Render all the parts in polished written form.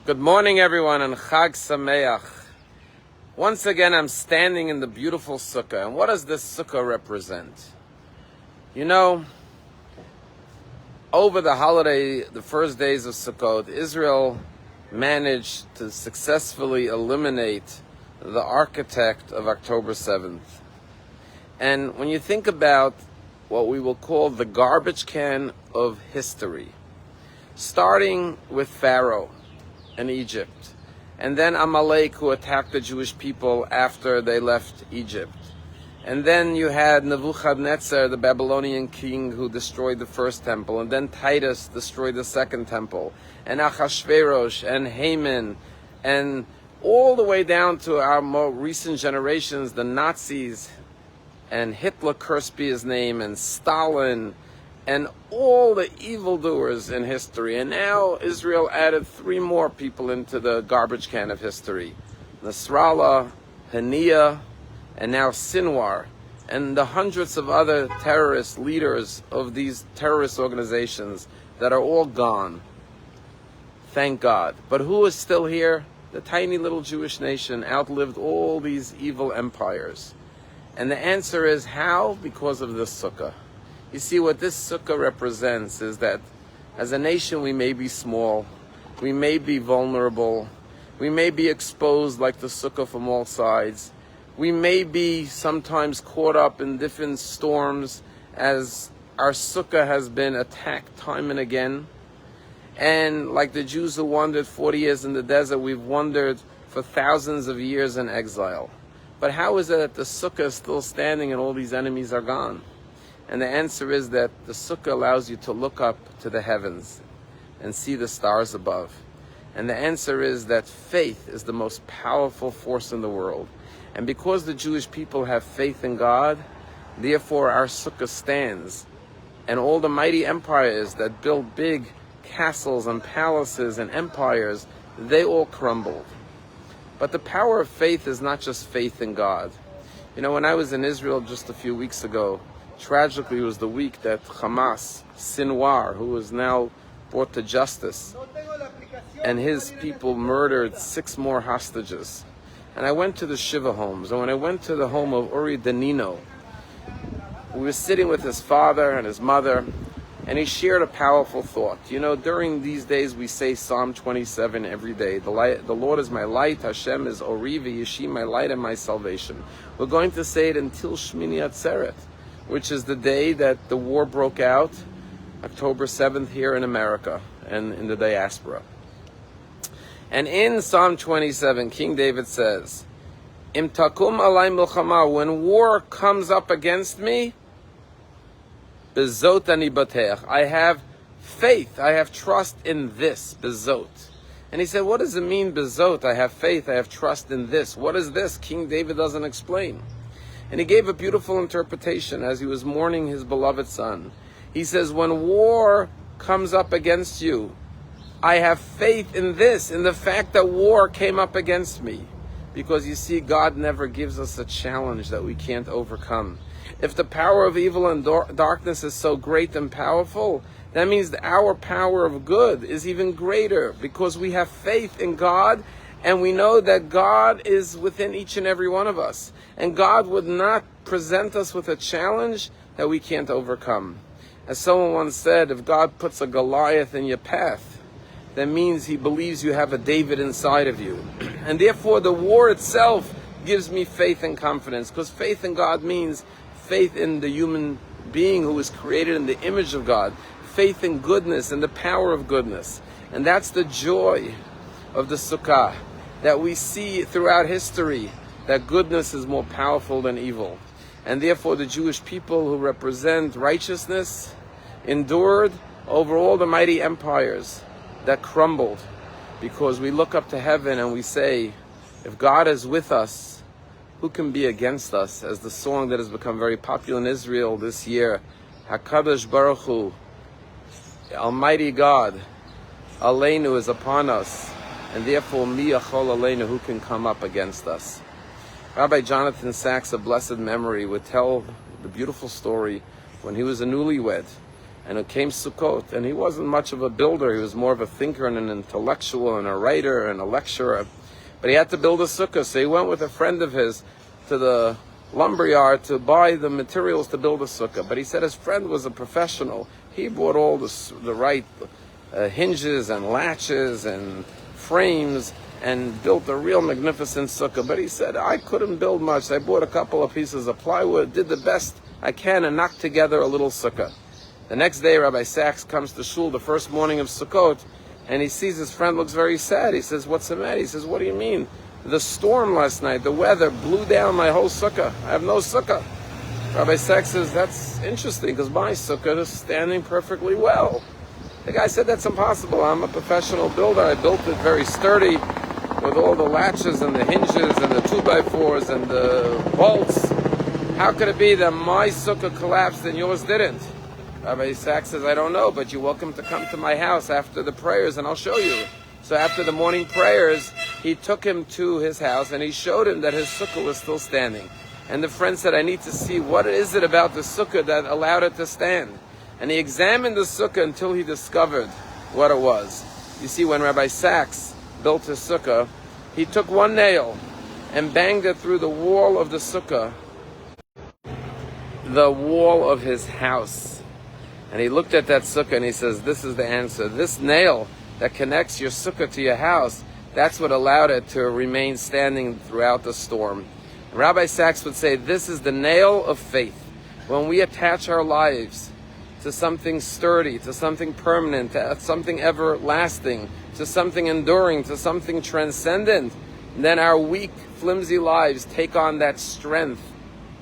Good morning, everyone, and Chag Sameach. Once again, I'm standing in the beautiful sukkah. And what does this sukkah represent? You know, over the holiday, the first days of Sukkot, Israel managed to successfully eliminate the architect of October 7th. And when you think about what we will call the garbage can of history, starting with Pharaoh in Egypt, and then Amalek, who attacked the Jewish people after they left Egypt. And then you had Nebuchadnezzar, the Babylonian king, who destroyed the first temple, and then Titus destroyed the second temple, and Achashverosh, and Haman, and all the way down to our more recent generations, the Nazis, and Hitler, cursed be his name, and Stalin, and all the evildoers in history. And now Israel added 3 more people into the garbage can of history. Nasrallah, Haniya, and now Sinwar, and the hundreds of other terrorist leaders of these terrorist organizations that are all gone. Thank God. But who is still here? The tiny little Jewish nation outlived all these evil empires. And the answer is how? Because of this sukkah. You see, what this sukkah represents is that as a nation we may be small, we may be vulnerable, we may be exposed like the sukkah from all sides, we may be sometimes caught up in different storms as our sukkah has been attacked time and again. And like the Jews who wandered 40 years in the desert, we've wandered for thousands of years in exile. But how is it that the sukkah is still standing and all these enemies are gone? And the answer is that the sukkah allows you to look up to the heavens and see the stars above. And the answer is that faith is the most powerful force in the world. And because the Jewish people have faith in God, therefore our sukkah stands. And all the mighty empires that built big castles and palaces and empires, they all crumbled. But the power of faith is not just faith in God. You know, when I was in Israel just a few weeks ago, tragically, it was the week that Hamas, Sinwar, who is now brought to justice, and his people murdered 6 more hostages. And I went to the Shiva homes, and when I went to the home of Uri Danino, we were sitting with his father and his mother, and he shared a powerful thought. You know, during these days we say Psalm 27 every day. The Lord is my light, Hashem is Ori v'Yeshi, my light and my salvation. We're going to say it until Shmini Atzeret, which is the day that the war broke out, October 7th here in America and in the diaspora. And in Psalm 27, King David says, Im takum alay milchama, when war comes up against me, bezot ani batech, I have faith, I have trust in this, bezot. And he said, what does it mean, bezot? I have faith, I have trust in this. What is this? King David doesn't explain. And he gave a beautiful interpretation as he was mourning his beloved son. He says, when war comes up against you, I have faith in this, in the fact that war came up against me. Because you see, God never gives us a challenge that we can't overcome. If the power of evil and darkness is so great and powerful, that means that our power of good is even greater, because we have faith in God, and we know that God is within each and every one of us. And God would not present us with a challenge that we can't overcome. As someone once said, if God puts a Goliath in your path, that means he believes you have a David inside of you. And therefore the war itself gives me faith and confidence, because faith in God means faith in the human being who is created in the image of God, faith in goodness and the power of goodness. And that's the joy of the Sukkah, that we see throughout history that goodness is more powerful than evil. And therefore the Jewish people who represent righteousness endured over all the mighty empires that crumbled, because we look up to heaven and we say, if God is with us, who can be against us? As the song that has become very popular in Israel this year, HaKadosh Baruch Hu, Almighty God, Aleinu is upon us, and therefore Mi Yachol Aleinu, who can come up against us? Rabbi Jonathan Sachs, of blessed memory, would tell the beautiful story when he was a newlywed, And it came Sukkot, and he wasn't much of a builder. He was more of a thinker and an intellectual and a writer and a lecturer. But he had to build a sukkah, so he went with a friend of his to the lumberyard to buy the materials to build a sukkah. But he said his friend was a professional. He bought all the right hinges and latches and frames and built a real magnificent sukkah. But he said, I couldn't build much. I bought a couple of pieces of plywood, did the best I can, and knocked together a little sukkah. The next day, Rabbi Sachs comes to shul the first morning of Sukkot, and he sees his friend looks very sad. He says, what's the matter? He says, what do you mean? The storm last night, the weather blew down my whole sukkah. I have no sukkah. Rabbi Sachs says, that's interesting, because my sukkah is standing perfectly well. The guy said, that's impossible. I'm a professional builder. I built it very sturdy with all the latches and the hinges and the 2x4s and the bolts. How could it be that my sukkah collapsed and yours didn't? Rabbi Sachs says, I don't know, but you're welcome to come to my house after the prayers and I'll show you. So after the morning prayers, he took him to his house and he showed him that his sukkah was still standing. And the friend said, I need to see what is it about the sukkah that allowed it to stand. And he examined the sukkah until he discovered what it was. You see, when Rabbi Sachs built his sukkah, he took one nail and banged it through the wall of the sukkah, the wall of his house. And he looked at that sukkah and he says, this is the answer. This nail that connects your sukkah to your house, that's what allowed it to remain standing throughout the storm. And Rabbi Sachs would say, this is the nail of faith. When we attach our lives to something sturdy, to something permanent, to something everlasting, to something enduring, to something transcendent, then our weak, flimsy lives take on that strength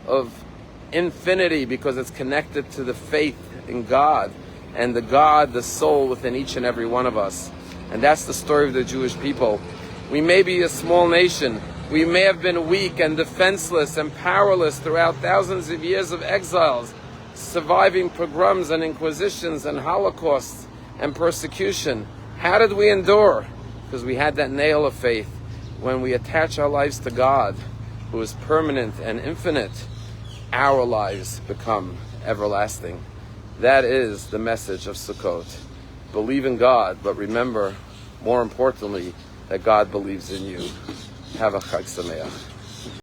of infinity because it's connected to the faith in God and the soul within each and every one of us. And that's the story of the Jewish people. We may be a small nation. We may have been weak and defenseless and powerless throughout thousands of years of exiles, surviving pogroms and inquisitions and holocausts and persecution. How did we endure? Because we had that nail of faith. When we attach our lives to God, who is permanent and infinite, our lives become everlasting. That is the message of Sukkot. Believe in God, but remember, more importantly, that God believes in you. Have a Chag Sameach.